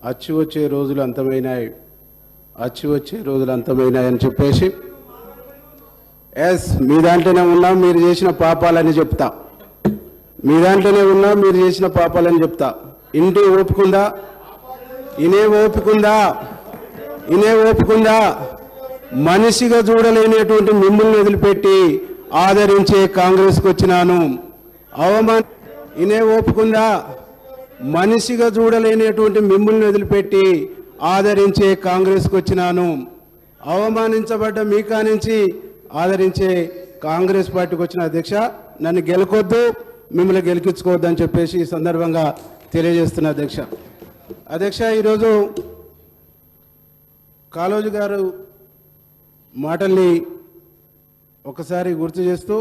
అచ్చి వచ్చే రోజులు అంతమైనాయి, అచ్చి వచ్చే రోజులు అంతమైనాయి అని చెప్పేసి మీ దాంట్లోనే ఉన్నా మీరు చేసిన పాపాలని చెప్తా, మీ దాంట్లోనే ఉన్నా మీరు చేసిన పాపాలని చెప్తా. ఇంటి ఓపుకుందా, ఇనే ఓపుకుందా, ఇనే ఓపుకుందా? మనిషిగా చూడలేనటువంటి మిమ్మల్ని వదిలిపెట్టి ఆదరించే కాంగ్రెస్కి వచ్చినాను. ఇనే ఓపుకుందా? మనిషిగా చూడలేనటువంటి మిమ్మల్ని వదిలిపెట్టి ఆదరించే కాంగ్రెస్కి వచ్చినాను. అవమానించబడ్డ మీ కానించి ఆదరించే కాంగ్రెస్ పార్టీకి వచ్చిన అధ్యక్ష, నన్ను గెలకొద్దు, మిమ్మల్ని గెలిపించుకోవద్దు అని చెప్పేసి ఈ సందర్భంగా తెలియజేస్తున్న అధ్యక్ష. అధ్యక్ష, ఈరోజు కాళోజీ గారు మాటల్ని ఒకసారి గుర్తు చేస్తూ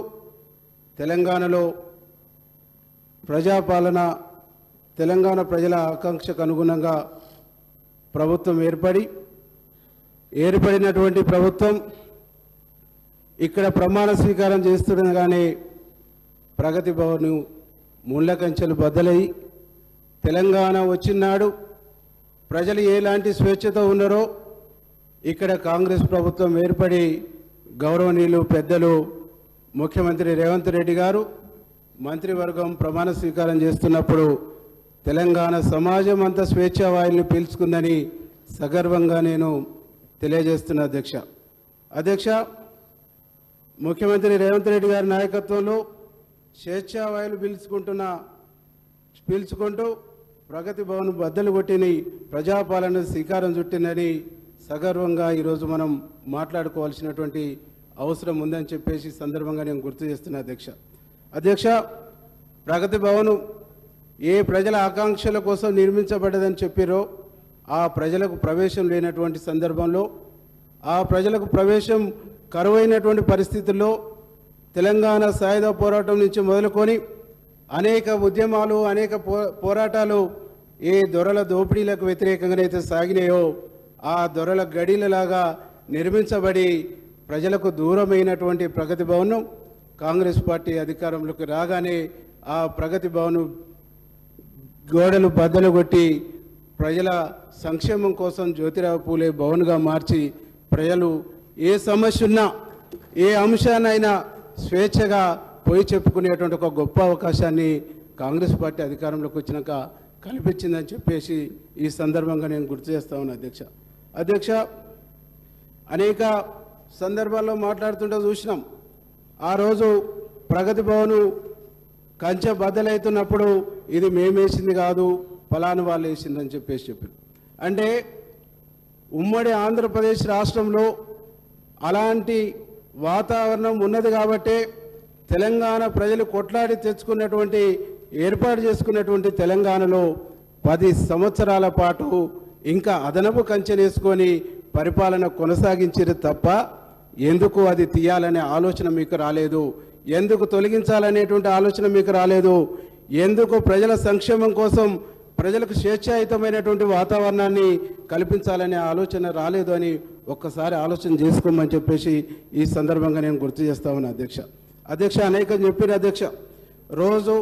తెలంగాణలో ప్రజాపాలన, తెలంగాణ ప్రజల ఆకాంక్షకు అనుగుణంగా ప్రభుత్వం ఏర్పడినటువంటి ప్రభుత్వం ఇక్కడ ప్రమాణ స్వీకారం చేస్తుండగానే ప్రగతి భవన్ ముళ్ళ కంచెలు బద్దలై తెలంగాణ వచ్చినాడు ప్రజలు ఎలాంటి స్వేచ్ఛతో ఉన్నారో ఇక్కడ కాంగ్రెస్ ప్రభుత్వం ఏర్పడి గౌరవనీయులు పెద్దలు ముఖ్యమంత్రి రేవంత్ రెడ్డి గారు మంత్రివర్గం ప్రమాణ స్వీకారం చేస్తున్నప్పుడు తెలంగాణ సమాజం అంతా స్వేచ్ఛా వాయుల్ని పీల్చుకుందని సగర్వంగా నేను తెలియజేస్తున్నా అధ్యక్ష. అధ్యక్ష, ముఖ్యమంత్రి రేవంత్ రెడ్డి గారి నాయకత్వంలో స్వేచ్ఛా వాయులు పీల్చుకుంటూ ప్రగతి భవన్ బద్దలు కొట్టిని ప్రజాపాలన శ్రీకారం చుట్టిందని సగర్వంగా ఈరోజు మనం మాట్లాడుకోవాల్సినటువంటి అవసరం ఉందని చెప్పేసి సందర్భంగా నేను గుర్తు చేస్తున్నా అధ్యక్ష. అధ్యక్ష, ప్రగతి భవన్ ఏ ప్రజల ఆకాంక్షల కోసం నిర్మించబడ్డదని చెప్పారో ఆ ప్రజలకు ప్రవేశం లేనటువంటి సందర్భంలో, ఆ ప్రజలకు ప్రవేశం కరువైనటువంటి పరిస్థితుల్లో తెలంగాణ సాయుధ పోరాటం నుంచి మొదలుకొని అనేక ఉద్యమాలు, అనేక పోరాటాలు ఏ దొరల దోపిడీలకు వ్యతిరేకంగానైతే సాగినాయో ఆ దొరల గడిలలాగా నిర్మించబడి ప్రజలకు దూరమైనటువంటి ప్రగతి భవన్ కాంగ్రెస్ పార్టీ అధికారంలోకి రాగానే ఆ ప్రగతి భవన్ గోడలు బద్దలు కొట్టి ప్రజల సంక్షేమం కోసం జ్యోతిరావు పూలే భవన్గా మార్చి ప్రజలు ఏ సమస్య ఉన్నా, ఏ అంశాన్నైనా స్వేచ్ఛగా పోయి చెప్పుకునేటువంటి ఒక గొప్ప అవకాశాన్ని కాంగ్రెస్ పార్టీ అధికారంలోకి వచ్చినాక కల్పించిందని చెప్పేసి ఈ సందర్భంగా నేను గుర్తు చేస్తా ఉన్నా అధ్యక్ష. అధ్యక్ష, అనేక సందర్భాల్లో మాట్లాడుతుంటే చూసినాం, ఆ రోజు ప్రగతి భవన్ కంచె బద్దలవుతున్నప్పుడు ఇది మేమేసింది కాదు, ఫలానా వాళ్ళు వేసిందని చెప్పారు. అంటే ఉమ్మడి ఆంధ్రప్రదేశ్ రాష్ట్రంలో అలాంటి వాతావరణం ఉన్నది కాబట్టే తెలంగాణ ప్రజలు కొట్లాడి తెచ్చుకున్నటువంటి, ఏర్పాటు చేసుకున్నటువంటి తెలంగాణలో 10 సంవత్సరాల పాటు ఇంకా అదనపు కంచెనేసుకొని పరిపాలన కొనసాగించారు తప్ప ఎందుకు అది తీయాలనే ఆలోచన మీకు రాలేదు, ఎందుకు తొలగించాలనేటువంటి ఆలోచన మీకు రాలేదు, ఎందుకు ప్రజల సంక్షేమం కోసం ప్రజలకు స్వేచ్ఛాయుతమైనటువంటి వాతావరణాన్ని కల్పించాలనే ఆలోచన రాలేదు అని ఒక్కసారి ఆలోచన చేసుకోమని చెప్పేసి ఈ సందర్భంగా నేను గుర్తు చేస్తా ఉన్నా అధ్యక్ష. అధ్యక్ష, అనేకం చెప్పిన అధ్యక్ష, రోజు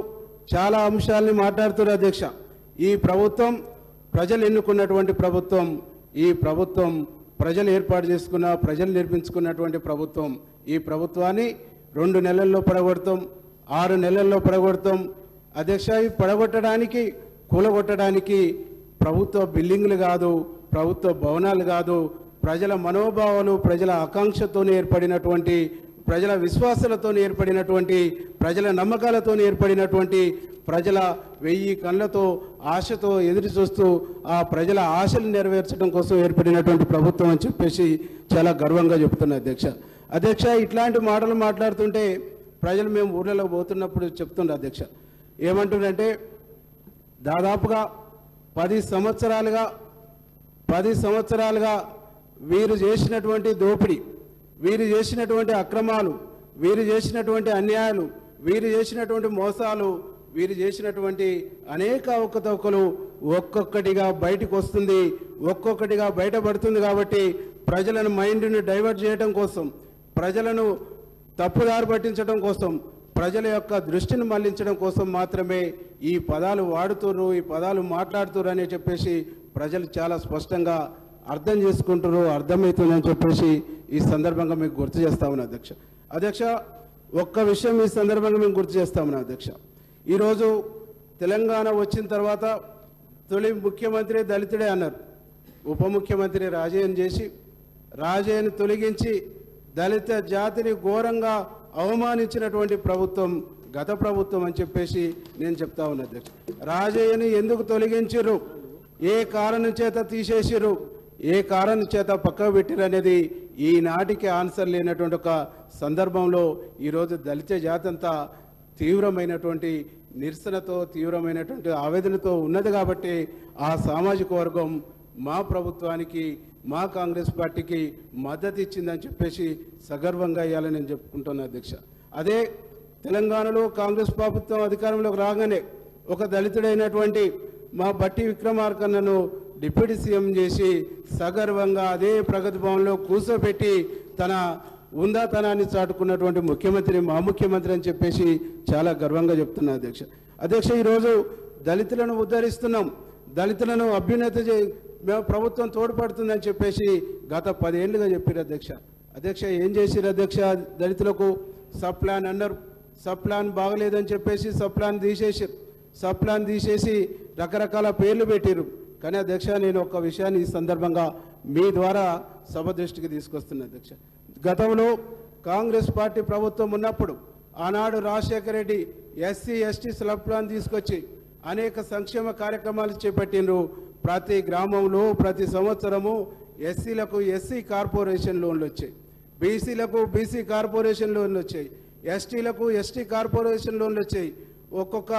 చాలా అంశాలని మాట్లాడుతున్నారు అధ్యక్ష. ఈ ప్రభుత్వం ప్రజలు ఎన్నుకున్నటువంటి ప్రభుత్వం, ఈ ప్రభుత్వం ప్రజలు ఏర్పాటు చేసుకున్న, ప్రజలు నిర్మించుకున్నటువంటి ప్రభుత్వం. ఈ ప్రభుత్వాన్ని 2 నెలల్లో పడగొడతాం, 6 నెలల్లో పడగొడతాం అధ్యక్ష. ఈ పడగొట్టడానికి, కూలగొట్టడానికి ప్రభుత్వ బిల్డింగ్లు కాదు, ప్రభుత్వ భవనాలు కాదు, ప్రజల మనోభావాలు, ప్రజల ఆకాంక్షతో ఏర్పడినటువంటి, ప్రజల విశ్వాసాలతో ఏర్పడినటువంటి, ప్రజల నమ్మకాలతో ఏర్పడినటువంటి, ప్రజల 1000 కళ్ళతో ఆశతో ఎదురు చూస్తూ ఆ ప్రజల ఆశలు నెరవేర్చడం కోసం ఏర్పడినటువంటి ప్రభుత్వం అని చెప్పేసి చాలా గర్వంగా చెప్తున్నా అధ్యక్ష. అధ్యక్ష, ఇట్లాంటి మాటలు మాట్లాడుతుంటే ప్రజలు మేము ఊళ్ళలో పోతున్నప్పుడు చెప్తుండే అధ్యక్ష, ఏమంటుందంటే దాదాపుగా 10 సంవత్సరాలుగా వీరు చేసినటువంటి దోపిడీ, వీరు చేసినటువంటి అక్రమాలు, వీరు చేసినటువంటి అన్యాయాలు, వీరు చేసినటువంటి మోసాలు, వీరు చేసినటువంటి అనేక అవకతవకలు ఒక్కొక్కటిగా బయటకు వస్తుంది, ఒక్కొక్కటిగా బయటపడుతుంది. కాబట్టి ప్రజలను మైండ్ని డైవర్ట్ చేయడం కోసం, ప్రజలను తప్పుదారి పట్టించడం కోసం, ప్రజల యొక్క దృష్టిని మళ్లించడం కోసం మాత్రమే ఈ పదాలు వాడుతున్నారు, ఈ పదాలు మాట్లాడుతున్నారు అని చెప్పేసి ప్రజలు చాలా స్పష్టంగా అర్థం చేసుకుంటారు, అర్థమవుతుందని చెప్పేసి ఈ సందర్భంగా మీకు గుర్తు చేస్తా ఉన్నా అధ్యక్ష. అధ్యక్ష, ఒక్క విషయం ఈ సందర్భంగా మేము గుర్తు చేస్తా ఉన్నా అధ్యక్ష. ఈరోజు తెలంగాణ వచ్చిన తర్వాత తొలి ముఖ్యమంత్రి దళితుడే అన్నారు. ఉప ముఖ్యమంత్రి రాజయ్యను చేసి రాజయ్యను తొలగించి దళిత జాతిని ఘోరంగా అవమానించినటువంటి ప్రభుత్వం గత ప్రభుత్వం అని చెప్పేసి నేను చెప్తా ఉన్నా అధ్యక్ష. రాజయ్యని ఎందుకు తొలగించారు, ఏ కారణం చేత తీసేసారు, ఏ కారణం చేత పక్కకు పెట్టారు అనేది ఈనాటికి ఆన్సర్ లేనటువంటి ఒక సందర్భంలో ఈరోజు దళిత జాతి అంతా తీవ్రమైనటువంటి నిరసనతో తీవ్రమైనటువంటి ఆవేదనతో ఉన్నది. కాబట్టి ఆ సామాజిక వర్గం మా ప్రభుత్వానికి మా కాంగ్రెస్ పార్టీకి మద్దతు ఇచ్చిందని చెప్పేసి సగర్వంగా ఇవ్వాలని నేను చెప్పుకుంటున్నా అధ్యక్ష. అదే తెలంగాణలో కాంగ్రెస్ ప్రభుత్వం అధికారంలోకి రాగానే ఒక దళితుడైనటువంటి మా బట్టి విక్రమార్కన్నను డిప్యూటీ సీఎం చేసి సగర్వంగా అదే ప్రగతి భవన్లో కూర్చోబెట్టి తన ఉందాతనాన్ని చాటుకున్నటువంటి ముఖ్యమంత్రి మా ముఖ్యమంత్రి అని చెప్పేసి చాలా గర్వంగా చెప్తున్నా అధ్యక్ష. అధ్యక్ష, ఈరోజు దళితులను ఉద్ధరిస్తున్నాం, దళితులను అభ్యున్నతి మేము ప్రభుత్వం తోడ్పడుతుందని చెప్పేసి గత 10 ఏళ్ళుగా చెప్పారు అధ్యక్ష. అధ్యక్ష, ఏం చేశారు అధ్యక్ష? దళితులకు సబ్ ప్లాన్ అన్నారు, సబ్ ప్లాన్ బాగలేదని చెప్పేసి సబ్ ప్లాన్ తీసేసారు, సబ్ ప్లాన్ తీసేసి రకరకాల పేర్లు పెట్టారు. కానీ అధ్యక్ష, నేను ఒక విషయాన్ని ఈ సందర్భంగా మీ ద్వారా సభ దృష్టికి తీసుకొస్తున్నా అధ్యక్ష. గతంలో కాంగ్రెస్ పార్టీ ప్రభుత్వం ఉన్నప్పుడు ఆనాడు Rajasekhara Reddy SC ST sub plan తీసుకొచ్చి అనేక సంక్షేమ కార్యక్రమాలు చేపట్టిండ్రు. ప్రతి గ్రామంలో ప్రతి సంవత్సరము ఎస్సీలకు ఎస్సీ కార్పొరేషన్ లోన్లు వచ్చాయి, బీసీలకు బీసీ కార్పొరేషన్ లోన్లు వచ్చాయి, ఎస్టీలకు ఎస్టీ కార్పొరేషన్ లోన్లు వచ్చాయి. ఒక్కొక్క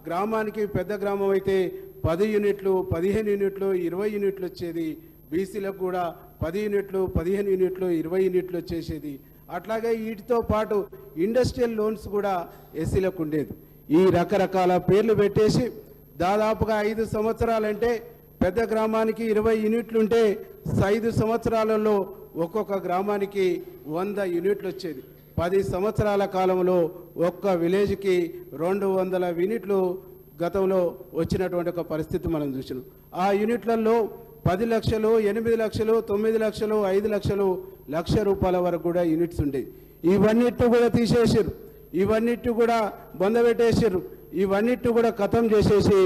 గ్రామానికి పెద్ద గ్రామం అయితే 10 యూనిట్లు 15 యూనిట్లు 20 యూనిట్లు వచ్చేది, బీసీలకు కూడా 10 యూనిట్లు 15 యూనిట్లు 20 యూనిట్లు వచ్చేసేది. అట్లాగే వీటితో పాటు ఇండస్ట్రియల్ లోన్స్ కూడా ఎస్సీలకు ఉండేది. ఈ రకరకాల పేర్లు పెట్టేసి దాదాపుగా 5 సంవత్సరాలంటే పెద్ద గ్రామానికి 20 యూనిట్లు ఉంటే 5 సంవత్సరాలలో ఒక్కొక్క గ్రామానికి 100 యూనిట్లు వచ్చేది. 10 సంవత్సరాల కాలంలో ఒక్క విలేజ్కి 200 యూనిట్లు గతంలో వచ్చినటువంటి ఒక పరిస్థితి మనం చూసినాం. ఆ యూనిట్లలో 10 లక్షలు 8 లక్షలు 9 లక్షలు 5 లక్షలు ₹1,00,000 వరకు కూడా యూనిట్స్ ఉండేవి. ఇవన్నిటి కూడా తీసేసారు, ఇవన్నిటి కూడా బొందబెట్టేసారు, ఇవన్నిటి కూడా ఖతం చేసేసి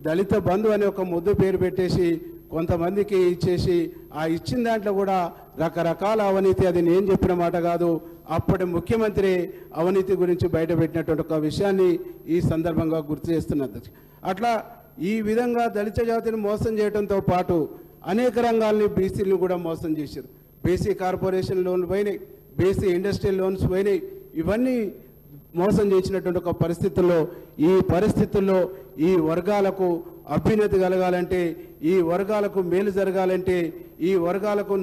దళిత బంధు అనే ఒక ముద్దు పేరు పెట్టేసి కొంతమందికి ఇచ్చేసి ఆ ఇచ్చిన దాంట్లో కూడా రకరకాల అవినీతి, అది నేను చెప్పిన మాట కాదు, అప్పటి ముఖ్యమంత్రి అవినీతి గురించి బయటపెట్టినటువంటి ఒక విషయాన్ని ఈ సందర్భంగా గుర్తు చేస్తున్నారు. అట్లా ఈ విధంగా దళిత జాతిని మోసం చేయడంతో పాటు అనేక రంగాల్ని బీసీలను కూడా మోసం చేశారు. బీసీ కార్పొరేషన్ లోన్లు పోయినాయి, బీసీ ఇండస్ట్రియల్ లోన్స్ పోయినాయి. ఇవన్నీ మోసం చేసినటువంటి ఒక పరిస్థితుల్లో ఈ వర్గాలకు అభ్యున్నతి కలగాలంటే, ఈ వర్గాలకు మేలు జరగాలంటే, ఈ వర్గాలకు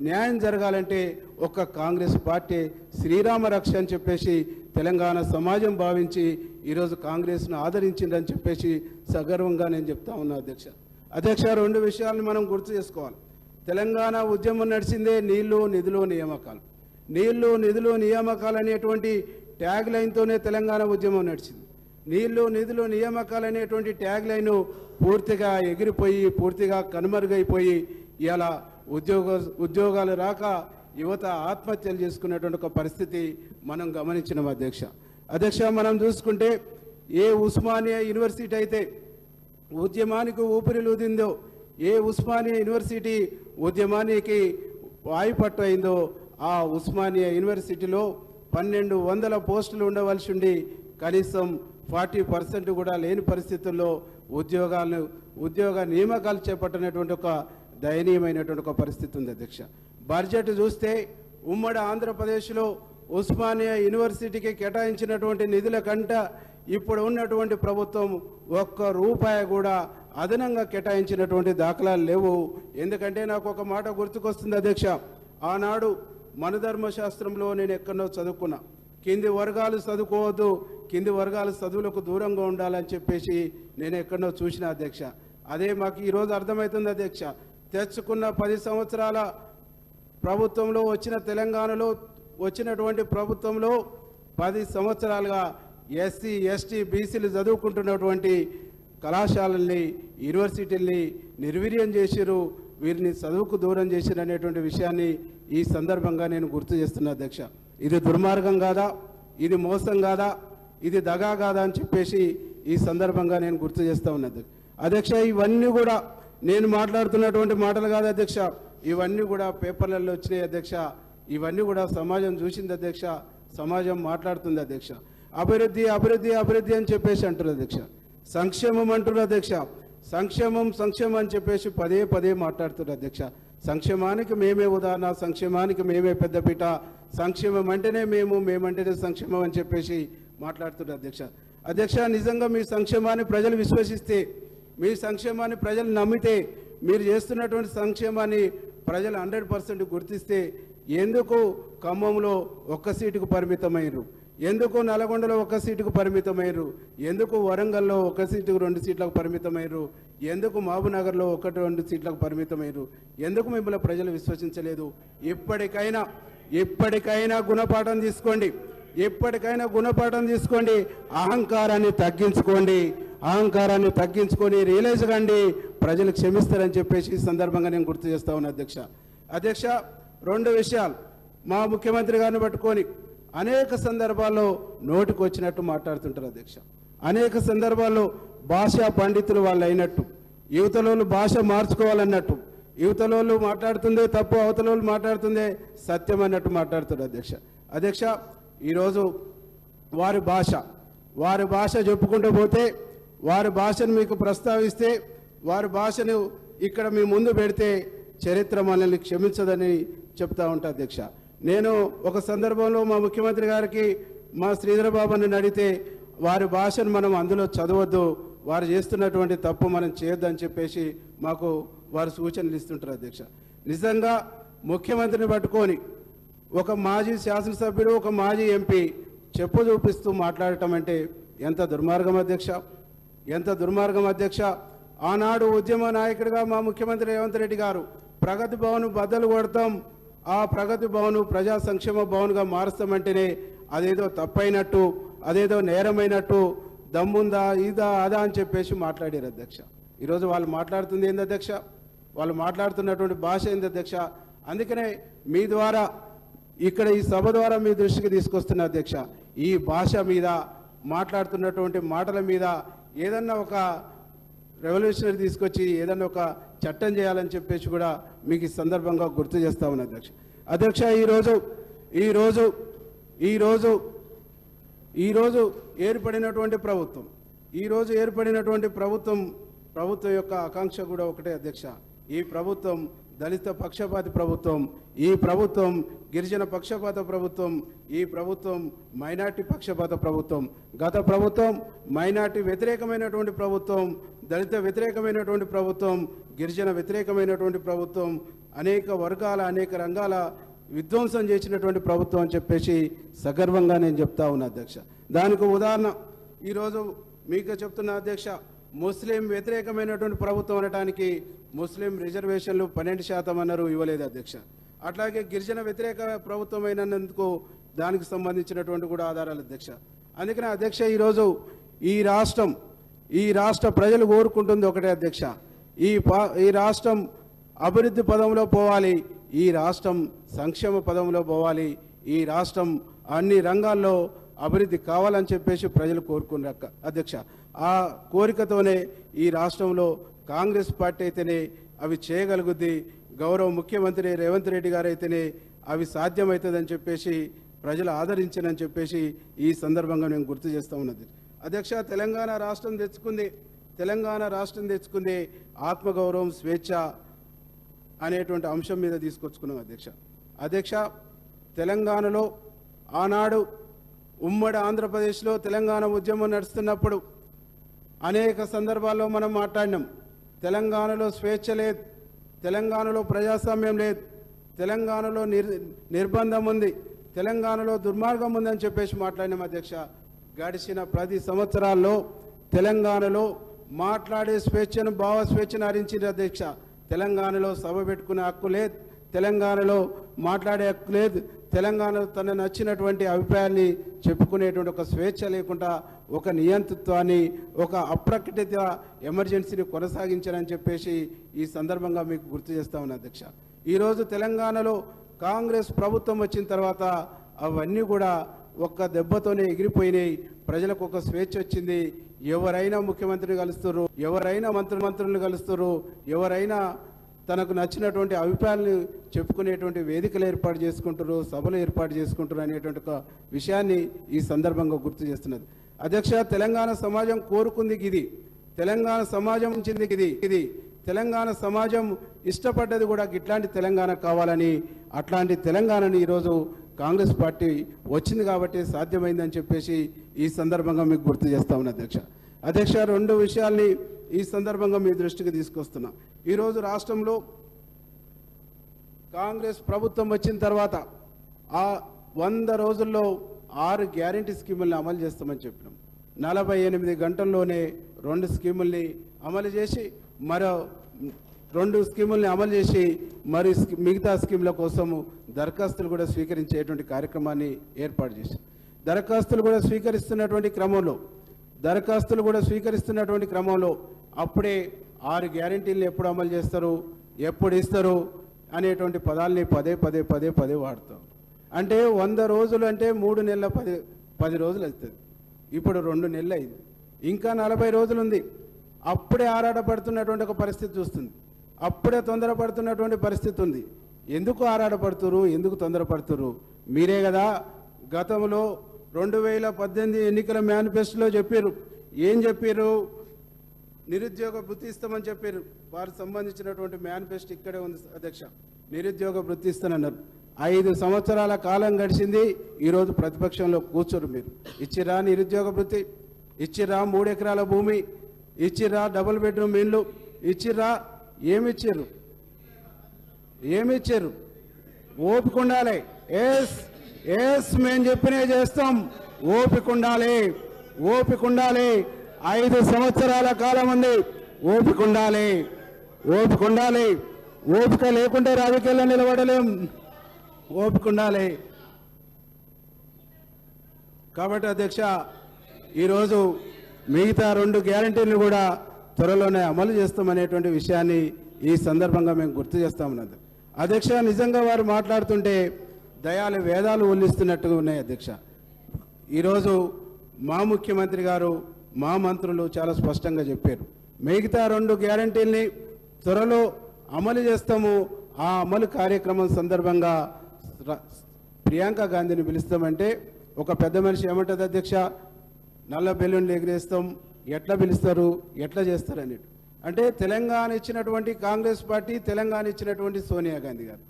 న్యాయం జరగాలంటే ఒక్క కాంగ్రెస్ పార్టీ శ్రీరామ రక్ష అని చెప్పేసి తెలంగాణ సమాజం భావించి ఈరోజు కాంగ్రెస్ను ఆదరించిందని చెప్పేసి సగర్వంగా నేను చెప్తా ఉన్నా అధ్యక్ష. అధ్యక్ష, 2 విషయాలను మనం గుర్తు చేసుకోవాలి. తెలంగాణ ఉద్యమం నడిచిందే నీళ్లు నిధులు నియామకాలు. నీళ్లు నిధులు నియామకాలు అనేటువంటి ట్యాగ్ లైన్తోనే తెలంగాణ ఉద్యమం నడిచింది. నీళ్లు నిధులు నియామకాలు అనేటువంటి ట్యాగ్ లైన్ పూర్తిగా ఎగిరిపోయి పూర్తిగా కనుమరుగైపోయి ఇలా ఉద్యోగాలు రాక యువత ఆత్మహత్యలు చేసుకునేటువంటి ఒక పరిస్థితి మనం గమనించినాం అధ్యక్ష. మనం చూసుకుంటే ఏ ఉస్మానియా యూనివర్సిటీ అయితే ఉద్యమానికి ఊపిరిలూదిందో, ఏ ఉస్మానియా యూనివర్సిటీ ఉద్యమానికి వాయుపట్టు అయిందో, ఆ ఉస్మానియా యూనివర్సిటీలో 1200 పోస్టులు ఉండవలసి ఉండి కనీసం 40% కూడా లేని పరిస్థితుల్లో ఉద్యోగ నియామకాలు చేపట్టినటువంటి ఒక దయనీయమైనటువంటి ఒక పరిస్థితి ఉంది అధ్యక్ష. బడ్జెట్ చూస్తే ఉమ్మడి ఆంధ్రప్రదేశ్లో ఉస్మానియా యూనివర్సిటీకి కేటాయించినటువంటి నిధుల కంట ఇప్పుడు ఉన్నటువంటి ప్రభుత్వం ₹1 కూడా అదనంగా కేటాయించినటువంటి దాఖలాలు లేవు. ఎందుకంటే నాకు ఒక మాట గుర్తుకొస్తుంది అధ్యక్ష. ఆనాడు మనధర్మశాస్త్రంలో నేను ఎక్కడో చదువుకున్నా, కింది వర్గాలు చదువుకోవద్దు, కింది వర్గాల చదువులకు దూరంగా ఉండాలని చెప్పేసి నేను ఎక్కడో చూసిన అధ్యక్ష. అదే మాకు ఈరోజు అర్థమవుతుంది అధ్యక్ష. తెచ్చుకున్న 10 సంవత్సరాల ప్రభుత్వంలో వచ్చిన తెలంగాణలో వచ్చినటువంటి ప్రభుత్వంలో 10 సంవత్సరాలుగా ఎస్సీ ఎస్టీ బీసీలు చదువుకుంటున్నటువంటి కళాశాలల్ని యూనివర్సిటీల్ని నిర్వీర్యం చేసిరు, వీరిని చదువుకు దూరం చేసిరు అనేటువంటి విషయాన్ని ఈ సందర్భంగా నేను గుర్తు చేస్తున్నా అధ్యక్ష. ఇది దుర్మార్గం కాదా, ఇది మోసం కాదా, ఇది దగా కాదా అని చెప్పేసి ఈ సందర్భంగా నేను గుర్తు చేస్తూ ఉన్నది అధ్యక్ష. ఇవన్నీ కూడా నేను మాట్లాడుతున్నటువంటి మాటలు కాదు అధ్యక్ష, ఇవన్నీ కూడా పేపర్లలో వచ్చినాయి అధ్యక్ష, ఇవన్నీ కూడా సమాజం చూసింది అధ్యక్ష, సమాజం మాట్లాడుతుంది అధ్యక్ష. అభివృద్ధి అభివృద్ధి అభివృద్ధి అని చెప్పేసి అంటున్నారు అధ్యక్ష, సంక్షేమం అంటున్నారు అధ్యక్ష, సంక్షేమం సంక్షేమం అని చెప్పేసి పదే పదే మాట్లాడుతున్నారు అధ్యక్ష. సంక్షేమానికి మేమే ఉదాహరణ, సంక్షేమానికి మేమే పెద్దపీట, సంక్షేమం అంటేనే మేమంటేనే సంక్షేమం అని చెప్పేసి మాట్లాడుతున్నారు అధ్యక్ష. అధ్యక్ష, నిజంగా మీ సంక్షేమాన్ని ప్రజలు విశ్వసిస్తే, మీ సంక్షేమాన్ని ప్రజలు నమ్మితే, మీరు చేస్తున్నటువంటి సంక్షేమాన్ని ప్రజలు 100% గుర్తిస్తే ఎందుకు ఖమ్మంలో ఒక్క సీటుకు పరిమితమయ్యారు, ఎందుకు నల్గొండలో ఒక్క సీటుకు పరిమితమయ్యారు, ఎందుకు వరంగల్లో ఒక సీటుకు 2 సీట్లకు పరిమితమయ్యారు, ఎందుకు మహబూబ్నగర్లో 1-2 సీట్లకు పరిమితమయ్యారు, ఎందుకు మిమ్మల్ని ప్రజలు విశ్వసించలేదు? ఇప్పటికైనా గుణపాఠం తీసుకోండి, ఇప్పటికైనా గుణపాఠం తీసుకోండి, అహంకారాన్ని తగ్గించుకొని రియలైజ్ కండి, ప్రజలు క్షమిస్తారని చెప్పేసి ఈ సందర్భంగా నేను గుర్తు చేస్తా ఉన్నా అధ్యక్ష. 2 విషయాలు మా ముఖ్యమంత్రి గారిని పట్టుకొని అనేక సందర్భాల్లో నోటికి వచ్చినట్టు మాట్లాడుతుంటారు అధ్యక్ష. అనేక సందర్భాల్లో భాషా పండితులు వాళ్ళు అయినట్టు, యువతలోళ్ళు భాష మార్చుకోవాలన్నట్టు, యువతలోళ్ళు మాట్లాడుతుందే తప్పు, అవతలోళ్ళు మాట్లాడుతుందే సత్యం అన్నట్టు మాట్లాడుతారు అధ్యక్ష. ఈరోజు వారి భాష చెప్పుకుంటూ పోతే, వారి భాషను మీకు ప్రస్తావిస్తే, వారి భాషను ఇక్కడ మీ ముందు పెడితే చరిత్ర మనల్ని క్షమించదని చెప్తా ఉంటా అధ్యక్ష. నేను ఒక సందర్భంలో మా ముఖ్యమంత్రి గారికి మా శ్రీధర బాబుని అడిగితే, వారి భాషను మనం అందులో చదవద్దు, వారు చేస్తున్నటువంటి తప్పు మనం చేయొద్దని చెప్పేసి మాకు వారు సూచనలు ఇస్తుంటారు అధ్యక్ష. నిజంగా ముఖ్యమంత్రిని పట్టుకొని ఒక మాజీ శాసనసభ్యుడు, ఒక మాజీ ఎంపీ చెప్పు చూపిస్తూ మాట్లాడటం అంటే ఎంత దుర్మార్గం అధ్యక్ష. ఆనాడు ఉద్యమ నాయకుడిగా మా ముఖ్యమంత్రి రేవంత్ రెడ్డి గారు ప్రగతి భవన్ బద్దలు కొడతాం, ఆ ప్రగతి భవన్ ప్రజా సంక్షేమ భవన్గా మారుస్తామంటేనే అదేదో తప్పైనట్టు, అదేదో నేరమైనట్టు, దమ్ముందా ఇదా అదా అని చెప్పేసి మాట్లాడారు అధ్యక్ష. ఈరోజు వాళ్ళు మాట్లాడుతుంది ఏంది అధ్యక్ష, వాళ్ళు మాట్లాడుతున్నటువంటి భాష ఏంది అధ్యక్ష. అందుకనే మీ ద్వారా ఇక్కడ ఈ సభ ద్వారా మీ దృష్టికి తీసుకొస్తున్న అధ్యక్ష, ఈ భాష మీద మాట్లాడుతున్నటువంటి మాటల మీద ఏదన్నా ఒక రెవల్యూషనరీ తీసుకొచ్చి ఏదన్నా ఒక చట్టం చేయాలని చెప్పేసి కూడా మీకు ఈ సందర్భంగా గుర్తు చేస్తా ఉన్నా అధ్యక్ష. ఈరోజు ఏర్పడినటువంటి ప్రభుత్వం యొక్క ఆకాంక్ష కూడా ఒకటే అధ్యక్ష. ఈ ప్రభుత్వం దళిత పక్షపాతి ప్రభుత్వం, ఈ ప్రభుత్వం గిరిజన పక్షపాత ప్రభుత్వం, ఈ ప్రభుత్వం మైనార్టీ పక్షపాత ప్రభుత్వం. గత ప్రభుత్వం మైనార్టీ వ్యతిరేకమైనటువంటి ప్రభుత్వం, దళిత వ్యతిరేకమైనటువంటి ప్రభుత్వం, గిరిజన వ్యతిరేకమైనటువంటి ప్రభుత్వం, అనేక వర్గాల అనేక రంగాల విధ్వంసం చేసినటువంటి ప్రభుత్వం అని చెప్పేసి సగర్వంగా నేను చెప్తా ఉన్నా అధ్యక్ష. దానికి ఉదాహరణ ఈరోజు మీకు చెప్తున్న అధ్యక్ష, ముస్లిం వ్యతిరేకమైనటువంటి ప్రభుత్వం అనడానికి ముస్లిం రిజర్వేషన్లు 12% అన్నారు, ఇవ్వలేదు అధ్యక్ష. అట్లాగే గిరిజన వ్యతిరేక ప్రభుత్వం అయినందుకు దానికి సంబంధించినటువంటి కూడా ఆధారాలు అధ్యక్ష. అందుకనే అధ్యక్ష, ఈరోజు ఈ రాష్ట్ర ప్రజలు కోరుకుంటుంది ఒకటే అధ్యక్ష, ఈ రాష్ట్రం అభివృద్ధి పదంలో పోవాలి, ఈ రాష్ట్రం సంక్షేమ పదంలో పోవాలి, ఈ రాష్ట్రం అన్ని రంగాల్లో అభివృద్ధి కావాలని చెప్పేసి ప్రజలు కోరుకున్నారు అధ్యక్ష. ఆ కోరికతోనే ఈ రాష్ట్రంలో కాంగ్రెస్ పార్టీ అయితేనే అవి చేయగలుగుద్ది, గౌరవ ముఖ్యమంత్రి రేవంత్ రెడ్డి గారు అయితేనే అవి సాధ్యమవుతుందని చెప్పేసి ప్రజలు ఆదరించనని చెప్పేసి ఈ సందర్భంగా నేను గుర్తు చేస్తూ ఉన్నది అధ్యక్ష. తెలంగాణ రాష్ట్రం తెచ్చుకుంది ఆత్మగౌరవం, స్వేచ్ఛ అనేటువంటి అంశం మీద తీసుకొచ్చుకున్నాం అధ్యక్ష. తెలంగాణలో ఆనాడు ఉమ్మడి ఆంధ్రప్రదేశ్లో తెలంగాణ ఉద్యమం నడుస్తున్నప్పుడు అనేక సందర్భాల్లో మనం మాట్లాడినాం. తెలంగాణలో స్వేచ్ఛ లేదు, తెలంగాణలో ప్రజాస్వామ్యం లేదు, తెలంగాణలో నిర్బంధం ఉంది, తెలంగాణలో దుర్మార్గం ఉందని చెప్పేసి మాట్లాడినాం అధ్యక్ష. గడిచిన 10 సంవత్సరాల్లో తెలంగాణలో మాట్లాడే స్వేచ్ఛను, భావ స్వేచ్ఛను హరించింది అధ్యక్ష. తెలంగాణలో సభ పెట్టుకునే హక్కు లేదు, తెలంగాణలో మాట్లాడే హక్కు లేదు, తెలంగాణ తన నచ్చినటువంటి అభిప్రాయాన్ని చెప్పుకునేటువంటి ఒక స్వేచ్ఛ లేకుండా ఒక నియంతృత్వాన్ని ఒక అప్రకటిత ఎమర్జెన్సీని కొనసాగించారని చెప్పేసి ఈ సందర్భంగా మీకు గుర్తు చేస్తా ఉన్నా అధ్యక్ష. ఈరోజు తెలంగాణలో కాంగ్రెస్ ప్రభుత్వం వచ్చిన తర్వాత అవన్నీ కూడా ఒక్క దెబ్బతోనే ఎగిరిపోయినాయి. ప్రజలకు ఒక స్వేచ్ఛ వచ్చింది. ఎవరైనా ముఖ్యమంత్రిని కలుస్తారు, ఎవరైనా మంత్రులను కలుస్తారు, ఎవరైనా తనకు నచ్చినటువంటి అభిప్రాయాలను చెప్పుకునేటువంటి వేదికలు ఏర్పాటు చేసుకుంటారు, సభలు ఏర్పాటు చేసుకుంటారు అనేటువంటి ఒక విషయాన్ని ఈ సందర్భంగా గుర్తు చేస్తున్నది అధ్యక్ష. తెలంగాణ సమాజం కోరుకుంది ఇది, తెలంగాణ సమాజం ఇచ్చింది ఇది, తెలంగాణ సమాజం ఇష్టపడ్డది కూడా ఇట్లాంటి తెలంగాణ కావాలని. అట్లాంటి తెలంగాణని ఈరోజు కాంగ్రెస్ పార్టీ వచ్చింది కాబట్టి సాధ్యమైందని చెప్పేసి ఈ సందర్భంగా మీకు గుర్తు చేస్తా ఉన్నా అధ్యక్ష. రెండు విషయాల్ని ఈ సందర్భంగా మీ దృష్టికి తీసుకొస్తున్నా. ఈరోజు రాష్ట్రంలో కాంగ్రెస్ ప్రభుత్వం వచ్చిన తర్వాత ఆ 100 రోజుల్లో 6 గ్యారంటీ స్కీముల్ని అమలు చేస్తామని చెప్పినాం. 48 గంటల్లోనే 2 స్కీముల్ని అమలు చేసి మరో 2 స్కీముల్ని అమలు చేసి మరి మిగతా స్కీముల కోసం దరఖాస్తులు కూడా స్వీకరించేటువంటి కార్యక్రమాన్ని ఏర్పాటు చేసి దరఖాస్తులు కూడా స్వీకరిస్తున్నటువంటి క్రమంలో అప్పుడే 6 గ్యారంటీలను ఎప్పుడు అమలు చేస్తారు, ఎప్పుడు ఇస్తారు అనేటువంటి పదాలని పదే వాడతాం. అంటే 100 రోజులు అంటే 3 నెలల 10 రోజులు అవుతుంది. ఇప్పుడు 2 నెలలు అయింది, ఇంకా 40 రోజులు ఉంది. అప్పుడే ఆరాటపడుతున్నటువంటి ఒక పరిస్థితి చూస్తుంది, అప్పుడే తొందరపడుతున్నటువంటి పరిస్థితి ఉంది. ఎందుకు ఆరాటపడుతురు, ఎందుకు తొందరపడుతురు? మీరే కదా గతంలో 2018 ఎన్నికల మేనిఫెస్టోలో చెప్పారు. ఏం చెప్పారు? నిరుద్యోగ భృతి ఇస్తామని చెప్పారు. వారికి సంబంధించినటువంటి మేనిఫెస్టో ఇక్కడే ఉంది అధ్యక్ష. నిరుద్యోగ భృతి ఇస్తానన్నారు. 5 సంవత్సరాల కాలం గడిచింది. ఈరోజు ప్రతిపక్షంలో కూర్చోరు. మీరు ఇచ్చిరా నిరుద్యోగ భృతి? ఇచ్చిరా 3 ఎకరాల భూమి? ఇచ్చిరా డబుల్ బెడ్రూమ్ ఇళ్ళు? ఇచ్చిరా? ఏమిచ్చారు? ఓపిక ఉండాలి. మేము చెప్పినే చేస్తాం. ఓపిక ఉండాలి. 5 సంవత్సరాల కాలం ఉంది. ఓపిక ఉండాలి. ఓపిక లేకుంటే రాజకీయాల్లో నిలబడలేం. ఓపిక ఉండాలి. కాబట్టి అధ్యక్ష, ఈరోజు మిగతా 2 గ్యారంటీలను కూడా త్వరలోనే అమలు చేస్తామనేటువంటి విషయాన్ని ఈ సందర్భంగా మేము గుర్తు చేస్తామన్నది అధ్యక్ష. నిజంగా వారు మాట్లాడుతుంటే దయాలు వేదాలు ఉల్లిస్తున్నట్టుగా ఉన్నాయి అధ్యక్ష. ఈరోజు మా ముఖ్యమంత్రి గారు, మా మంత్రులు చాలా స్పష్టంగా చెప్పారు. మిగతా 2 గ్యారంటీల్ని త్వరలో అమలు చేస్తాము. ఆ అమలు కార్యక్రమం సందర్భంగా ప్రియాంక గాంధీని పిలుస్తామంటే ఒక పెద్ద మనిషి ఏమంటుంది అధ్యక్ష? నల్ల బెలూన్లు ఎగిరేస్తాం, ఎట్లా పిలుస్తారు, ఎట్లా చేస్తారు అన్నట్టు. అంటే తెలంగాణ ఇచ్చినటువంటి కాంగ్రెస్ పార్టీ, తెలంగాణ ఇచ్చినటువంటి సోనియా గాంధీ గారు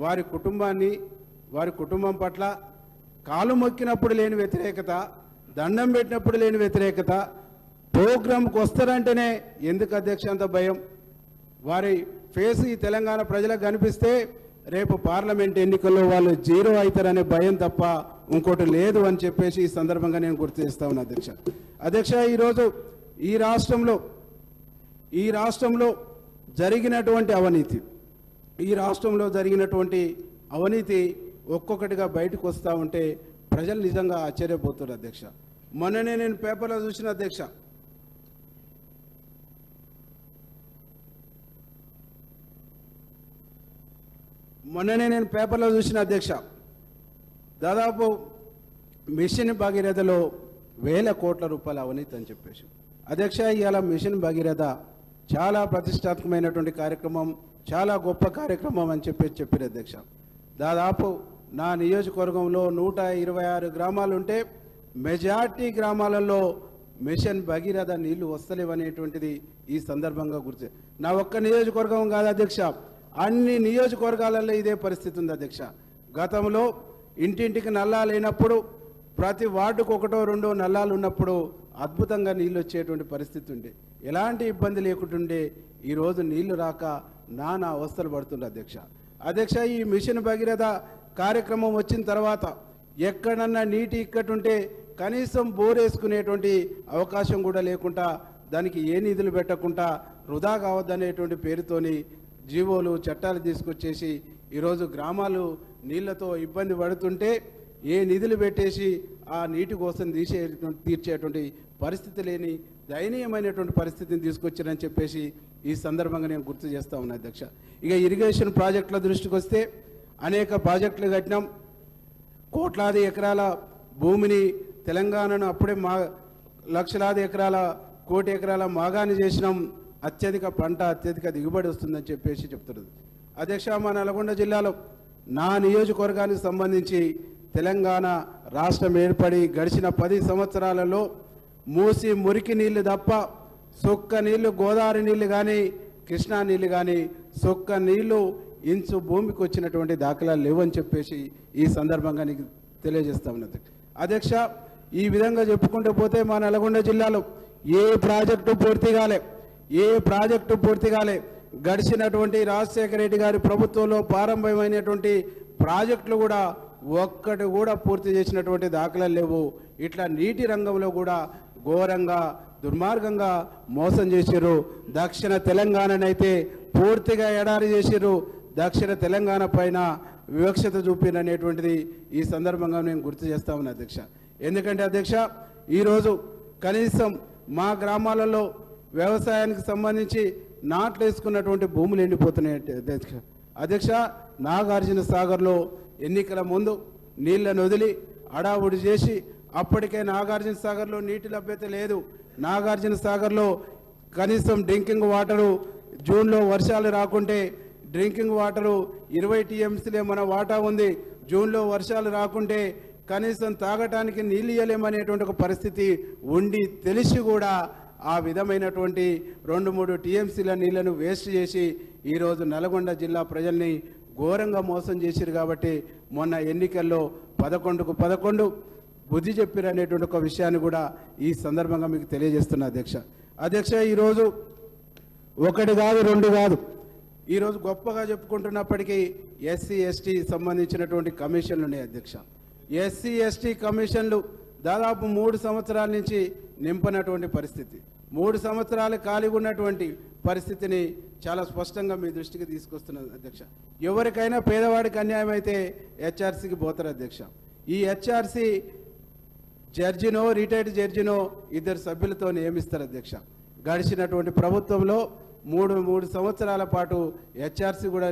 వారి కుటుంబాన్ని, వారి కుటుంబం పట్ల కాలు మొక్కినప్పుడు లేని వ్యతిరేకత, దండం పెట్టినప్పుడు లేని వ్యతిరేకత, ప్రోగ్రాంకి వస్తారంటేనే ఎందుకు అధ్యక్ష అంత భయం? వారి ఫేస్ ఈ తెలంగాణ ప్రజలకు కనిపిస్తే రేపు పార్లమెంట్ ఎన్నికల్లో వాళ్ళు 0 అవుతారనే భయం తప్ప ఇంకోటి లేదు అని చెప్పేసి ఈ సందర్భంగా నేను గుర్తు చేస్తా ఉన్నా అధ్యక్ష. ఈరోజు ఈ రాష్ట్రంలో జరిగినటువంటి అవినీతి ఒక్కొక్కటిగా బయటకు వస్తూ ఉంటే ప్రజలు నిజంగా ఆశ్చర్యపోతారు అధ్యక్ష. మొన్ననే నేను పేపర్లో చూసిన అధ్యక్ష, దాదాపు మిషన్ భగీరథలో 1000 కోట్ల రూపాయల అవినీతి అని చెప్పేసి అధ్యక్ష. ఇవాళ మిషన్ భగీరథ చాలా ప్రతిష్టాత్మకమైనటువంటి కార్యక్రమం, చాలా గొప్ప కార్యక్రమం అని చెప్పారు అధ్యక్ష. దాదాపు నా నియోజకవర్గంలో 126 గ్రామాలుంటే మెజార్టీ గ్రామాలలో మిషన్ భగీరథ నీళ్లు వస్తలేవనేటువంటిది ఈ సందర్భంగా గుర్తు. నా ఒక్క నియోజకవర్గం కాదు అధ్యక్ష, అన్ని నియోజకవర్గాలలో ఇదే పరిస్థితి ఉంది అధ్యక్ష. గతంలో ఇంటింటికి నల్లాలు లేనప్పుడు, ప్రతి వార్డుకు 1-2 నల్లాలు ఉన్నప్పుడు అద్భుతంగా నీళ్ళు వచ్చేటువంటి పరిస్థితి ఉండే, ఎలాంటి ఇబ్బంది లేకుంటుండే. ఈరోజు నీళ్లు రాక నానా అవస్థలు పడుతుండే అధ్యక్ష. ఈ మిషన్ భగీరథ కార్యక్రమం వచ్చిన తర్వాత ఎక్కడన్నా నీటి ఇక్కటుంటే కనీసం బోర్ వేసుకునేటువంటి అవకాశం కూడా లేకుండా, దానికి ఏ నిధులు పెట్టకుండా వృధా కావద్దనేటువంటి పేరుతోని జీవోలు, చట్టాలు తీసుకొచ్చేసి ఈరోజు గ్రామాలు నీళ్లతో ఇబ్బంది పడుతుంటే ఏ నిధులు పెట్టేసి ఆ నీటి కోసం తీర్చేటువంటి పరిస్థితి లేని దయనీయమైనటువంటి పరిస్థితిని తీసుకొచ్చారని చెప్పేసి ఈ సందర్భంగా నేను గుర్తు చేస్తా ఉన్నా అధ్యక్ష. ఇక ఇరిగేషన్ ప్రాజెక్టుల దృష్టికి వస్తే అనేక ప్రాజెక్టులు కట్టినాం. కోట్లాది ఎకరాల భూమిని తెలంగాణను అప్పుడే లక్షలాది ఎకరాల కోటి ఎకరాల మాగాన్ని చేసినాం. అత్యధిక పంట అత్యధిక దిగుబడి వస్తుందని చెప్పేసి చెప్తున్నది అధ్యక్ష. మా నల్గొండ జిల్లాలో నా నియోజకవర్గానికి సంబంధించి తెలంగాణ రాష్ట్రం ఏర్పడి గడిచిన 10 సంవత్సరాలలో మూసి మురికి నీళ్లు తప్ప సొక్క నీళ్లు, గోదావరి నీళ్లు కానీ కృష్ణా నీళ్లు కానీ సొక్క నీళ్లు ఇంచు భూమికి వచ్చినటువంటి దాఖలాలు లేవని చెప్పేసి ఈ సందర్భంగా నీకు తెలియజేస్తా ఉన్నది అధ్యక్ష. ఈ విధంగా చెప్పుకుంటూ పోతే మా నల్గొండ జిల్లాలో ఏ ప్రాజెక్టు పూర్తి కాలే. గడిచినటువంటి రాజశేఖర రెడ్డి గారి ప్రభుత్వంలో ప్రారంభమైనటువంటి ప్రాజెక్టులు కూడా ఒక్కటి కూడా పూర్తి చేసినటువంటి దాఖలాలు లేవు. ఇట్లా నీటి రంగంలో కూడా ఘోరంగా దుర్మార్గంగా మోసం చేశారు. దక్షిణ తెలంగాణనైతే పూర్తిగా ఎడారి చేశారు. దక్షిణ తెలంగాణ పైన వివక్షత చూపిననేటువంటిది ఈ సందర్భంగా నేను గుర్తు చేస్తా ఉన్నా అధ్యక్ష. ఎందుకంటే అధ్యక్ష, ఈరోజు కనీసం మా గ్రామాలలో వ్యవసాయానికి సంబంధించి నాట్లు వేసుకున్నటువంటి భూములు ఎండిపోతున్నాయి అధ్యక్ష. నాగార్జున సాగర్లో ఎన్నికల ముందు నీళ్లను వదిలి అడావుడి చేసి అప్పటికే నాగార్జున సాగర్లో నీటి లభ్యత లేదు. నాగార్జున సాగర్లో కనీసం డ్రింకింగ్ వాటరు జూన్లో వర్షాలు రాకుంటే డ్రింకింగ్ వాటరు 20 టీఎంసీలే మన వాటా ఉంది. జూన్లో వర్షాలు రాకుంటే కనీసం తాగటానికి నీళ్ళు ఇవ్వలేమనేటువంటి ఒక పరిస్థితి ఉండి తెలిసి కూడా ఆ విధమైనటువంటి 2-3 టీఎంసీల నీళ్లను వేస్ట్ చేసి ఈరోజు నల్గొండ జిల్లా ప్రజల్ని ఘోరంగా మోసం చేశారు. కాబట్టి మొన్న ఎన్నికల్లో 11కు 11 బుద్ధి చెప్పారు అనేటువంటి ఒక విషయాన్ని కూడా ఈ సందర్భంగా మీకు తెలియజేస్తున్నా అధ్యక్ష. ఈరోజు ఒకటి కాదు, 2 కాదు, ఈరోజు గొప్పగా చెప్పుకుంటున్నప్పటికీ ఎస్సీ ఎస్టీ సంబంధించినటువంటి కమిషన్లు ఉన్నాయి అధ్యక్ష. ఎస్సీ ఎస్టీ కమిషన్లు దాదాపు 3 సంవత్సరాల నుంచి నింపనటువంటి పరిస్థితి, 3 సంవత్సరాలు ఖాళీగా ఉన్నటువంటి పరిస్థితిని చాలా స్పష్టంగా మీ దృష్టికి తీసుకొస్తున్నది అధ్యక్ష. ఎవరికైనా పేదవాడికి అన్యాయం అయితే హెచ్ఆర్సీకి పోతారు అధ్యక్ష. ఈ హెచ్ఆర్సీ జడ్జినో రిటైర్డ్ జడ్జినో 2 సభ్యులతో నియమిస్తారు అధ్యక్ష. గడిచినటువంటి ప్రభుత్వంలో 3 సంవత్సరాల పాటు హెచ్ఆర్సీ కూడా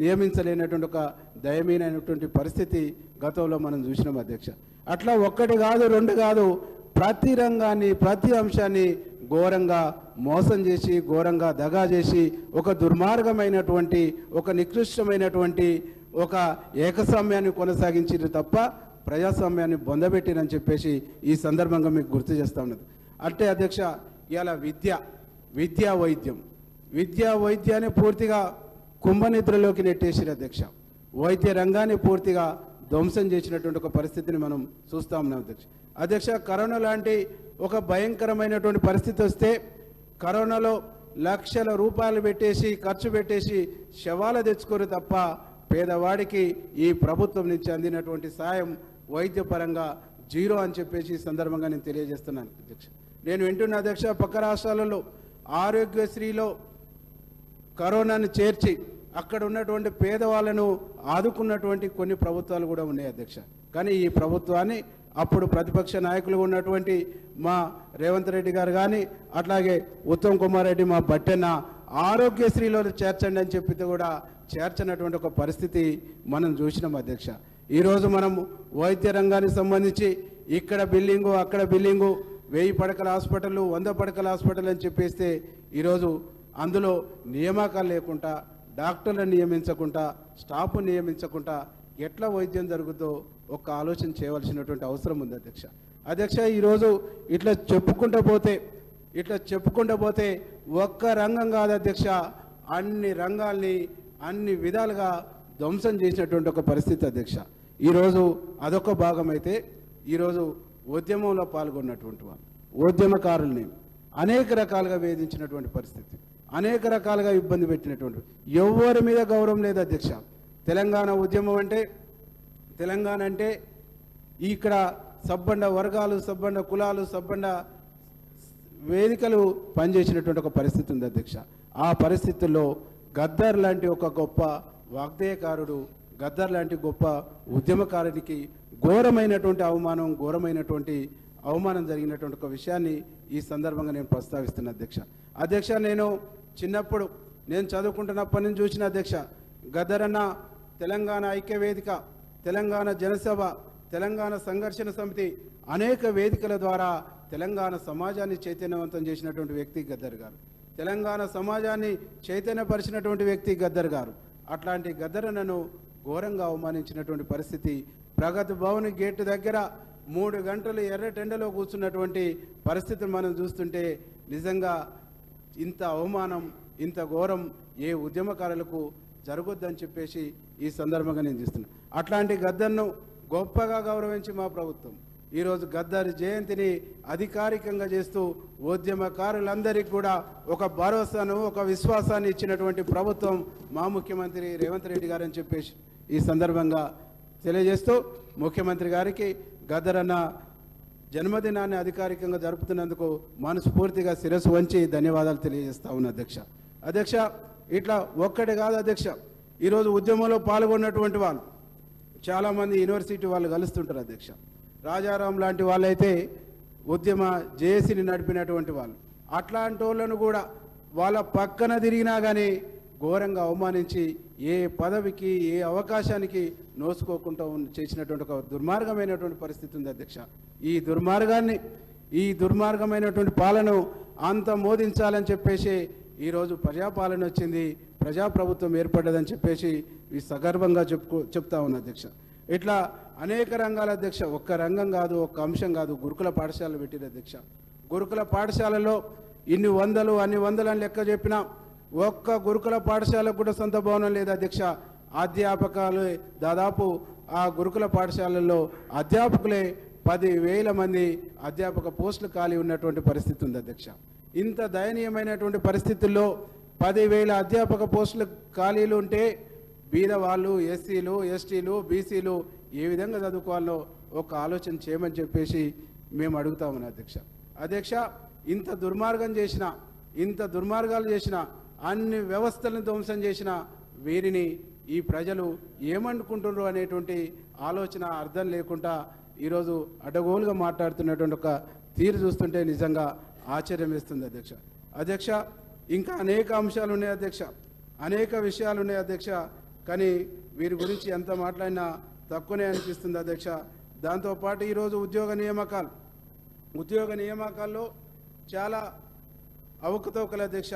నియమించలేనటువంటి ఒక దయనీయమైనటువంటి పరిస్థితి గతంలో మనం చూసినాం అధ్యక్ష. అట్లా 1 కాదు, 2 కాదు, ప్రతి రంగాన్ని ప్రతి అంశాన్ని ఘోరంగా మోసం చేసి ఘోరంగా దగా చేసి ఒక దుర్మార్గమైనటువంటి ఒక నికృష్టమైనటువంటి ఒక ఏకస్వామ్యాన్ని కొనసాగించారు తప్ప ప్రజాస్వామ్యాన్ని బొందబెట్టినని చెప్పేసి ఈ సందర్భంగా మీకు గుర్తు చేస్తా ఉన్నది. అంటే అధ్యక్ష, ఇలా విద్యా వైద్యాన్ని పూర్తిగా కుంభనిద్రలోకి నెట్టేసారు అధ్యక్ష. వైద్య రంగాన్ని పూర్తిగా ధ్వంసం చేసినటువంటి ఒక పరిస్థితిని మనం చూస్తూ ఉన్నాం అధ్యక్ష. కరోనా లాంటి ఒక భయంకరమైనటువంటి పరిస్థితి వస్తే కరోనాలో లక్షల రూపాయలు ఖర్చు పెట్టేసి శవాలు తెచ్చుకోరు తప్ప పేదవాడికి ఈ ప్రభుత్వం నుంచి అందినటువంటి సాయం వైద్యపరంగా 0 అని చెప్పేసి ఈ సందర్భంగా నేను తెలియజేస్తున్నాను అధ్యక్ష. నేను వింటున్న అధ్యక్ష, పక్క రాష్ట్రాలలో ఆరోగ్యశ్రీలో కరోనాను చేర్చి అక్కడ ఉన్నటువంటి పేదవాళ్ళను ఆదుకున్నటువంటి కొన్ని ప్రభుత్వాలు కూడా ఉన్నాయి అధ్యక్ష. కానీ ఈ ప్రభుత్వాన్ని అప్పుడు ప్రతిపక్ష నాయకులు ఉన్నటువంటి మా రేవంత్ రెడ్డి గారు కానీ అట్లాగే ఉత్తమ్ కుమార్ రెడ్డి మా బట్టెన్న ఆరోగ్యశ్రీలో చేర్చండి అని చెప్పితే కూడా చేర్చనటువంటి ఒక పరిస్థితి మనం చూసినాం అధ్యక్ష. ఈరోజు మనం వైద్య రంగానికి సంబంధించి ఇక్కడ బిల్డింగు అక్కడ బిల్డింగు 1000 పడకల హాస్పిటల్ 100 పడకల హాస్పిటల్ అని చెప్పేస్తే ఈరోజు అందులో నియామకాలు లేకుండా డాక్టర్లను నియమించకుండా స్టాఫ్ నియమించకుండా ఎట్లా వైద్యం జరుగుతుందో ఒక ఆలోచన చేయవలసినటువంటి అవసరం ఉంది అధ్యక్ష. ఈరోజు ఇట్లా చెప్పుకుంటూ పోతే ఒక్క రంగం కాదు అధ్యక్ష, అన్ని రంగాల్ని అన్ని విధాలుగా ధ్వంసం చేసినటువంటి ఒక పరిస్థితి అధ్యక్ష. ఈరోజు అదొక భాగం అయితే ఈరోజు ఉద్యమంలో పాల్గొన్నటువంటి వాళ్ళు ఉద్యమకారుల్ని అనేక రకాలుగా వేధించినటువంటి పరిస్థితి, అనేక రకాలుగా ఇబ్బంది పెట్టినటువంటి ఎవరి మీద గౌరవం లేదు అధ్యక్ష. తెలంగాణ ఉద్యమం అంటే ఇక్కడ సబ్బండ వర్గాలు, సబ్బండ కులాలు, సబ్బండ వేదికలు పనిచేసినటువంటి ఒక పరిస్థితి ఉంది అధ్యక్ష. ఆ పరిస్థితుల్లో గద్దర్ లాంటి ఒక గొప్ప వాగ్దేయకారుడు గద్దర్ లాంటి గొప్ప ఉద్యమకారునికి ఘోరమైనటువంటి అవమానం జరిగినటువంటి ఒక విషయాన్ని ఈ సందర్భంగా నేను ప్రస్తావిస్తున్నా అధ్యక్ష నేను చిన్నప్పుడు నేను చదువుకుంటున్నప్పటి నుంచి చూసిన అధ్యక్ష గద్దర్ అన్న తెలంగాణ ఐక్యవేదిక, తెలంగాణ జనసభ, తెలంగాణ సంఘర్షణ సమితి అనేక వేదికల ద్వారా తెలంగాణ సమాజాన్ని చైతన్యవంతం చేసినటువంటి వ్యక్తి గద్దర్ గారు. తెలంగాణ సమాజాన్ని చైతన్యపరిచినటువంటి వ్యక్తి గద్దర్ గారు. అట్లాంటి గద్దర్ అన్నను ఘోరంగా అవమానించినటువంటి పరిస్థితి. ప్రగతి భవన్ గేటు దగ్గర 3 గంటలు ఎర్రటెండలో కూర్చున్నటువంటి పరిస్థితిని మనం చూస్తుంటే నిజంగా ఇంత అవమానం, ఇంత ఘోరం ఏ ఉద్యమకారులకు జరగొద్దని చెప్పేసి ఈ సందర్భంగా నేను చూస్తున్నాను. అట్లాంటి గద్దర్ను గొప్పగా గౌరవించి మా ప్రభుత్వం ఈరోజు గద్దర్ జయంతిని అధికారికంగా చేస్తూ ఉద్యమకారులందరికీ కూడా ఒక భరోసాను, ఒక విశ్వాసాన్ని ఇచ్చినటువంటి ప్రభుత్వం మా ముఖ్యమంత్రి రేవంత్ రెడ్డి గారు అని చెప్పేసి ఈ సందర్భంగా తెలియజేస్తూ ముఖ్యమంత్రి గారికి గద్దర్ అన్న జన్మదినాన్ని అధికారికంగా జరుపుతున్నందుకు మనస్ఫూర్తిగా శిరస్సు వంచి ధన్యవాదాలు తెలియజేస్తా ఉన్నా అధ్యక్ష ఇట్లా ఒక్కటి కాదు అధ్యక్ష, ఈరోజు ఉద్యమంలో పాల్గొన్నటువంటి వాళ్ళు చాలామంది యూనివర్సిటీ వాళ్ళు కలుస్తుంటారు అధ్యక్ష. రాజారాం లాంటి వాళ్ళైతే ఉద్యమ జేఏసీని నడిపినటువంటి వాళ్ళు. అట్లాంటి వాళ్ళను కూడా వాళ్ళ పక్కన తిరిగినా కానీ ఘోరంగా అవమానించి ఏ పదవికి ఏ అవకాశానికి నోసుకోకుండా చేసినటువంటి ఒక దుర్మార్గమైనటువంటి పరిస్థితి ఉంది అధ్యక్ష. ఈ దుర్మార్గమైనటువంటి పాలన అంత మోదించాలని చెప్పేసి ఈరోజు ప్రజాపాలన వచ్చింది, ప్రజాప్రభుత్వం ఏర్పడ్డదని చెప్పేసి ఈ సగర్వంగా చెప్తా ఉన్నా అధ్యక్ష. ఇట్లా అనేక రంగాల అధ్యక్ష, ఒక్క రంగం కాదు, ఒక్క అంశం కాదు, గురుకుల పాఠశాలలు పెట్టిన అధ్యక్ష. గురుకుల పాఠశాలలో ఇన్ని వందలు అన్ని వందలని లెక్క చెప్పినా ఒక్క గురుకుల పాఠశాలకు కూడా సొంత భవనం లేదు అధ్యక్ష. అధ్యాపకాలు దాదాపు ఆ గురుకుల పాఠశాలల్లో అధ్యాపకులే 10,000 మంది అధ్యాపక పోస్టులు ఖాళీ ఉన్నటువంటి పరిస్థితి ఉంది అధ్యక్ష. ఇంత దయనీయమైనటువంటి పరిస్థితుల్లో 10,000 అధ్యాపక పోస్టులు ఖాళీలు ఉంటే బీదవాళ్ళు, ఎస్సీలు, ఎస్టీలు, బీసీలు ఏ విధంగా చదువుకోవాలో ఒక ఆలోచన చేయమని చెప్పేసి మేము అడుగుతామని అధ్యక్ష. ఇంత దుర్మార్గాలు చేసిన అన్ని వ్యవస్థలను ధ్వంసం చేసిన వీరిని ఈ ప్రజలు ఏమనుకుంటున్నారు అనేటువంటి ఆలోచన అర్థం లేకుండా ఈరోజు అడ్డగోలుగా మాట్లాడుతున్నటువంటి ఒక తీరు చూస్తుంటే నిజంగా ఆశ్చర్యం వేస్తుంది అధ్యక్ష. ఇంకా అనేక అంశాలు ఉన్నాయి అధ్యక్ష, అనేక విషయాలు ఉన్నాయి అధ్యక్ష. కానీ వీరి గురించి ఎంత మాట్లాడినా తక్కువనే అనిపిస్తుంది అధ్యక్ష. దాంతోపాటు ఈరోజు ఉద్యోగ నియామకాల్లో చాలా అవకతవకలు అధ్యక్ష.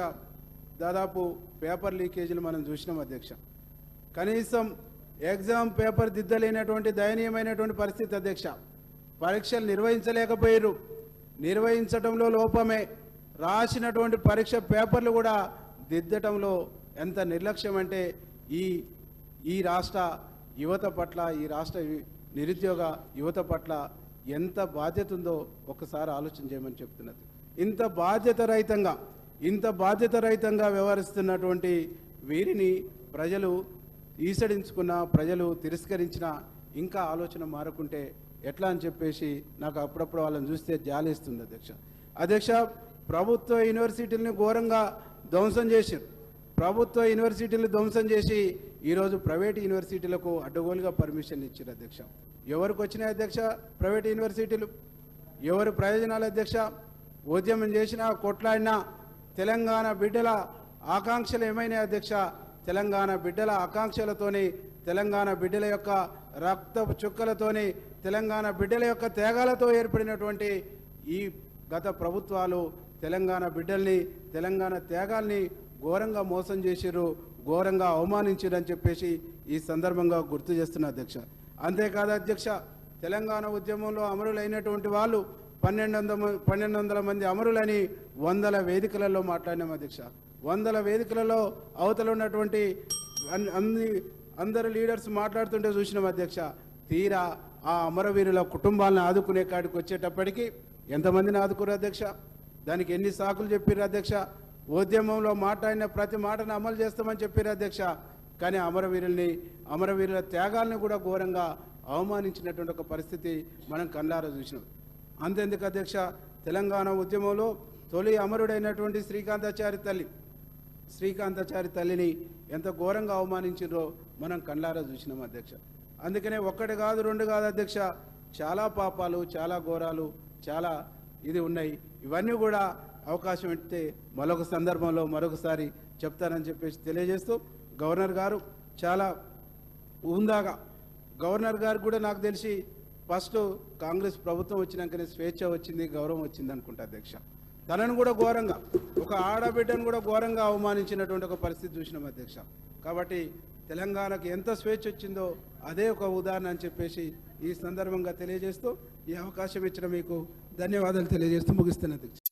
దాదాపు పేపర్ లీకేజీలు మనం చూసినాం అధ్యక్ష. కనీసం ఎగ్జామ్ పేపర్ దిద్దలేనటువంటి దయనీయమైనటువంటి పరిస్థితి అధ్యక్ష. పరీక్షలు నిర్వహించలేకపోయారు, నిర్వహించడంలో లోపమే, రాసినటువంటి పరీక్ష పేపర్లు కూడా దిద్దటంలో ఎంత నిర్లక్ష్యం అంటే ఈ రాష్ట్ర యువత పట్ల, ఈ రాష్ట్ర నిరుద్యోగ యువత పట్ల ఎంత బాధ్యత ఉందో ఒకసారి ఆలోచన చేయమని చెప్తున్నది. ఇంత బాధ్యత రహితంగా వ్యవహరిస్తున్నటువంటి వీరిని ప్రజలు ఈసడించుకున్న, ప్రజలు తిరస్కరించిన, ఇంకా ఆలోచన మారకుంటే ఎట్లా అని చెప్పేసి నాకు అప్పుడప్పుడు వాళ్ళని చూస్తే జాలేస్తుంది అధ్యక్ష. ప్రభుత్వ యూనివర్సిటీలను ఘోరంగా ధ్వంసం చేసి ఈరోజు ప్రైవేట్ యూనివర్సిటీలకు అడ్డగోలుగా పర్మిషన్ ఇచ్చారు అధ్యక్ష. ఎవరికి వచ్చినాయి అధ్యక్ష ప్రైవేట్ యూనివర్సిటీలు? ఎవరి ప్రయోజనాలు అధ్యక్ష? ఉద్యమం చేసినా, కొట్లాడినా తెలంగాణ బిడ్డల ఆకాంక్షలు ఏమైనా అధ్యక్ష? తెలంగాణ బిడ్డల ఆకాంక్షలతోని, తెలంగాణ బిడ్డల యొక్క రక్తపు చుక్కలతోని, తెలంగాణ బిడ్డల యొక్క త్యాగాలతో ఏర్పడినటువంటి ఈ గత ప్రభుత్వాలు తెలంగాణ బిడ్డల్ని, తెలంగాణ త్యాగాల్ని ఘోరంగా మోసం చేసిర్రు, ఘోరంగా అవమానించారు అని చెప్పేసి ఈ సందర్భంగా గుర్తు చేస్తున్న అధ్యక్ష. అంతేకాదు అధ్యక్ష, తెలంగాణ ఉద్యమంలో అమరులైనటువంటి వాళ్ళు 1200 మంది అమరులని 100 వేదికలలో మాట్లాడినాం అధ్యక్ష. 100 వేదికలలో అవతల ఉన్నటువంటి అందరు లీడర్స్ మాట్లాడుతుంటే చూసినాం అధ్యక్ష. తీరా ఆ అమరవీరుల కుటుంబాలను ఆదుకునే కాడికి వచ్చేటప్పటికి ఎంతమందిని ఆదుకురు అధ్యక్ష? దానికి ఎన్ని సాకులు చెప్పారు అధ్యక్ష? ఉద్యమంలో మాట్లాడిన ప్రతి మాటను అమలు చేస్తామని చెప్పారు అధ్యక్ష. కానీ అమరవీరుల త్యాగాలను కూడా ఘోరంగా అవమానించినటువంటి ఒక పరిస్థితి మనం కళ్ళారా చూసినాం. అంతెందుకు అధ్యక్ష, తెలంగాణ ఉద్యమంలో తొలి అమరుడైనటువంటి శ్రీకాంతాచారి తల్లి శ్రీకాంతాచారి తల్లిని ఎంత ఘోరంగా అవమానించారో మనం కళ్ళారా చూసినాం అధ్యక్ష. అందుకనే ఒక్కటి కాదు రెండు కాదు అధ్యక్ష, చాలా పాపాలు, చాలా ఘోరాలు, చాలా ఇది ఉన్నాయి. ఇవన్నీ కూడా అవకాశం ఇస్తే మరొక సందర్భంలో మరొకసారి చెప్తానని చెప్పేసి తెలియజేస్తూ, గవర్నర్ గారు చాలా ఉందాగా, గవర్నర్ గారు కూడా నాకు తెలిసి ఫస్ట్ కాంగ్రెస్ ప్రభుత్వం వచ్చినాకనే స్వేచ్ఛ వచ్చింది, గౌరవం వచ్చింది అనుకుంటా అధ్యక్ష. తనను కూడా ఘోరంగా, ఒక ఆడబిడ్డను కూడా ఘోరంగా అవమానించినటువంటి ఒక పరిస్థితి చూసినాం అధ్యక్ష. కాబట్టి తెలంగాణకు ఎంత స్వేచ్ఛ వచ్చిందో అదే ఒక ఉదాహరణ అని చెప్పేసి ఈ సందర్భంగా తెలియజేస్తూ, ఈ అవకాశం ఇచ్చిన మీకు ధన్యవాదాలు తెలియజేస్తూ ముగిస్తున్న అధ్యక్ష.